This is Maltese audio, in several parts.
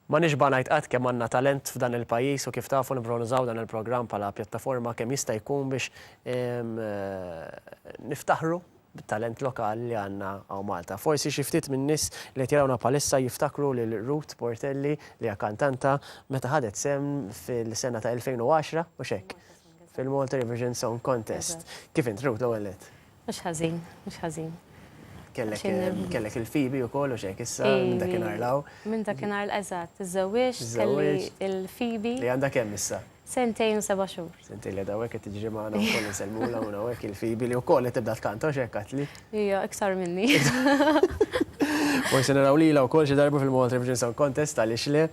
Ma nixba ngħid qatt kemm għandna talent f'dan il-pajjiż u kif tafu nibgħu nużaw dan il-programm bħala pjattaforma kemm jista' jkun biex niftaħru bit-talent lokali li għandna hawn Malta. Forsi xi ftit min-nies li qed jarawna bħalissa jiftakru lil Ruth Portelli li hija kantanta meta ħadet sem fil-sena ta' 2010 u x'hekk fil-Malta Eurovision Song Contest. Kif int Ruth l-ewwel nett? Mhux ħażin, mhux ħażin. Kellek il-Fibi wkoll u x'hekk issa minn dakinhar law. Minn dakinhar eżatt, iżżewwiex, kelli il-Fibi. Li għandha kemm issa? 2 u 7 xhur. Senti li dawek qed tiġi magħna wkoll insellmula u hawnhekk il-Fibi li wkoll qed tibda tkanta u x'hekk għatli. Hija iktar minni. Forsi naraw lilha wkoll xi darba fil-Malta Eurovision Song Contest għaliex le.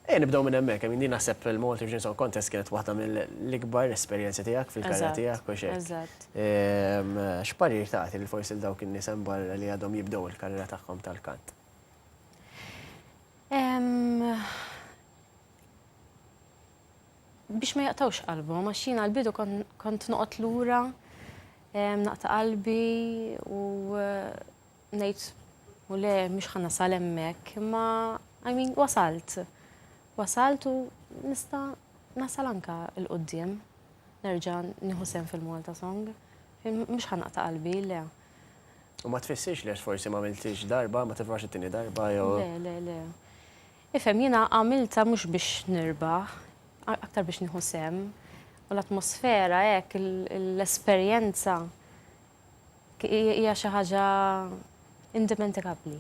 Nibdew minn hemmhekk, hemm din naħseb il-Malta Eurovision Song Contest kienet waħda mill-ikbar esperjenzi tiegħek fil-karriera tiegħek u x'hekk. Eżatt. X'parir tagħti li forsi dawk in-nies hemm barra li għadhom jibdew il-karriera tagħhom tal-kant? Biex ma jaqtawx qalbhom, għax jiena l-bidu kont noqgħod lura, naqta' qalbi u ngħid u le mhux ħannasal hemmhekk, imma wasalt. Wasalt u nista' nasal anka l-qudiem. Nerġa' nieħu sehem fil-Malta Song. Mhux ħannaqta' qalbi, le. U ma tfissirx li forsi ma għamiltix darba, ma tifrax it-tieni darba jew. Le. Ifhem jiena għamilta mhux biex nirbaħ, aktar biex nieħu sehem. U l-atmosfera hekk l-esperjenza hija xi ħaġa indimentikabli.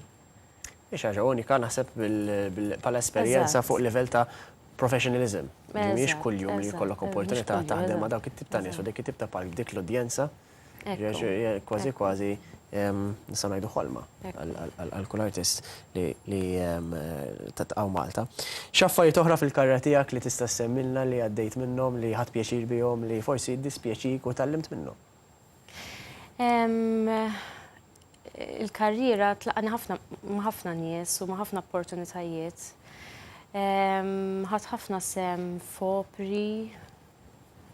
Ix ħaġa unika naħseb bħala esperjenza fuq livell ta' professionalism. Mhix kuljum li jkollok opportunità taħdem ma' dawk it-tip ta' nies u dik it-tip ta' park dik l-udjenza. Kważi nista' ngħidu ħolma għal kull artist li tatqgħu Malta. X'affarijiet oħra fil-karriera tiegħek li tista' semmilna li għaddejt minnhom li ħadd pjaċir bihom li forsi jiddispjaċik u tallimt minnhom? Il-karriera tlaqani ma' ħafna nies u ma' ħafna opportunitajiet. Ħadd ħafna sem f'opri,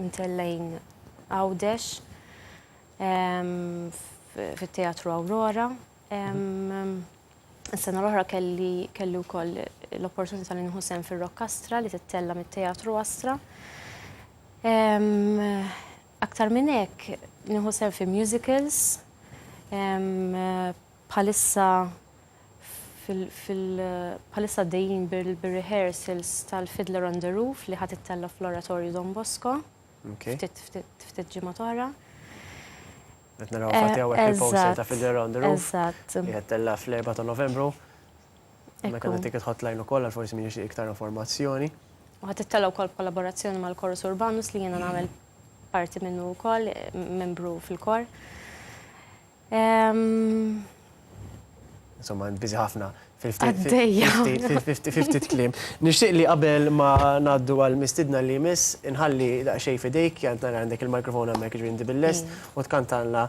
intellejn Għawdex, fit-Teatru Aurora. Is-sena l-oħra kelli wkoll l-opportunità li nieħu sehem fir-Rokkastra li tittella mit-Teatru Astra. Aktar minn hekk nieħu sehem fi musicals. Bħalissa dejjin bil-rehearsals tal-Fiddler on the Roof li ħadd ittella fl-Oratorju Don Bosco. Ftit ġimgħa oħra. Qed naraw fatti hawnhekk il-poster ta' Fiddler on the Roof. Eżatt. Li qed tella fl-4 ta' Novembru. Mekk għandha ticket hotline ukoll għal forsi min jixtieq iktar informazzjoni. U ħadd ittella wkoll kollaborazzjoni mal-Chorus Urbanus li jiena nagħmel parti minnu wkoll, membru fil-kor. Insomma, biżi ħafna fil-50 kliem. Nixtieq li qabel ma ngħaddu għal mistidna li jmiss, inħalli daqsxejn f'idejk, jant nara għandek il-mikrofon hemmhekk ġrindi bil-lest u tkantalna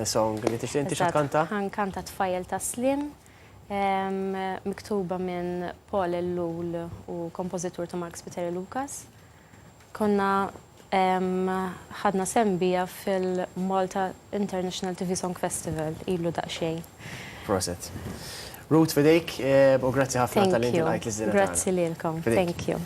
song li tixtieq inti x'tkanta? Ħankanta Tfajjel Tas-Sliem, miktuba minn Paul Ellul u kompożitur ta' Mark Spiteri Lucas. Konna ħadna sembija fil-Malta International TV Song Festival, ilu daqsxejn. Proset. Ruth fidejk, u grazzi ħafna tal-inti għajt li Grazzi lilkom. Thank you.